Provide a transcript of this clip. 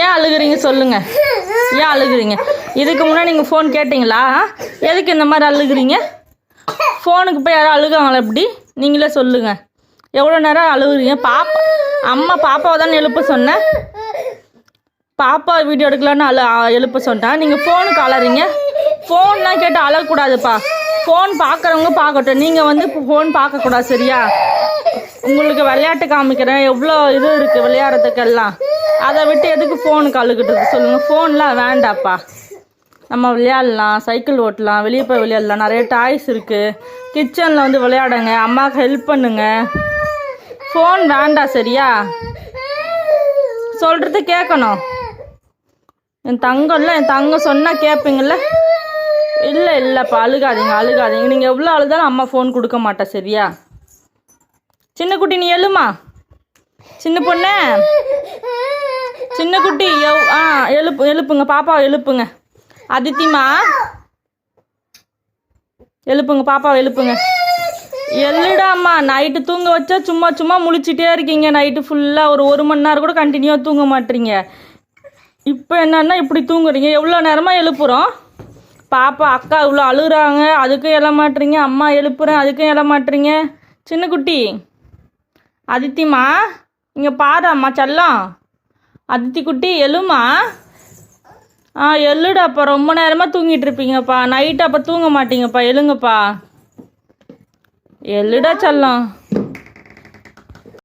ஏன் அழுகுறீங்க சொல்லுங்கள், ஏன் அழுகுறீங்க? இதுக்கு முன்னாடி நீங்கள் ஃபோன் கேட்டிங்களா? எதுக்கு இந்த மாதிரி அழுகுறீங்க? ஃபோனுக்கு போய் யாரும் அழுகாங்களா? எப்படி நீங்களே சொல்லுங்கள். எவ்வளோ நேரம் அழுகுறீங்க? அம்மா பாப்பாவை தானே எழுப்ப சொன்னேன். பாப்பா வீடியோ எடுக்கலான்னு எழுப்ப சொன்னேன். நீங்கள் ஃபோனுக்கு அழறீங்க. ஃபோன்லாம் கேட்டு அழக்கூடாதுப்பா. ஃபோன் பார்க்குறவங்க பார்க்கட்டும், நீங்கள் வந்து ஃபோன் பார்க்கக்கூடாது, சரியா? உங்களுக்கு விளையாட்டு காமிக்கிறேன், எவ்வளோ இது இருக்குது விளையாடுறதுக்கெல்லாம். அதை விட்டு எதுக்கு ஃபோனுக்கு அழுகிட்டு சொல்லுங்கள். ஃபோன்லாம் வேண்டாப்பா. நம்ம விளையாடலாம், சைக்கிள் ஓட்டலாம், வெளியே போய் விளையாடலாம், நிறைய டாய்ஸ் இருக்குது. கிச்சனில் வந்து விளையாடுங்க, அம்மாவுக்கு ஹெல்ப் பண்ணுங்க. ஃபோன் வேண்டாம், சரியா? சொல்கிறது கேட்கணும். என் தங்கம் சொன்னால் கேட்பீங்கள்ல? இல்லைப்பா, அழுகாதீங்க. நீங்கள் எவ்வளோ அழுதாலும் அம்மா ஃபோன் கொடுக்க மாட்டேன், சரியா? சின்ன குட்டி நீ எழுமா, சின்ன பொண்ணு, சின்ன குட்டி எழுப்புங்க, பாப்பாவை எழுப்புங்க. அதித்திமா எழுப்புங்க, பாப்பாவை எழுப்புங்க. எழுடாம்மா, நைட்டு தூங்க வச்சா சும்மா முழிச்சிட்டே இருக்கீங்க. நைட்டு ஃபுல்லாக ஒரு மணி நேரம் கூட கண்டினியூவாக தூங்க மாட்டீங்க. இப்போ என்னன்னா இப்படி தூங்குறீங்க. எவ்வளோ நேரமாக எழுப்புகிறோம்? பாப்பா அக்கா இவ்வளோ அழுகுறாங்க, அதுக்கும் எழ மாட்டீங்க. அம்மா எழுப்புறேன், அதுக்கும் எழ மாட்டீங்க. சின்ன குட்டி அதித்திமா, இங்கே பாரு அம்மா செல்லம். அதித்தி குட்டி எழுமா. எழுடாப்பா, ரொம்ப நேரமாக தூங்கிட்டு இருப்பீங்கப்பா. நைட்டு அப்போ தூங்க மாட்டீங்கப்பா, எழுங்கப்பா. எழுடா செல்லம்.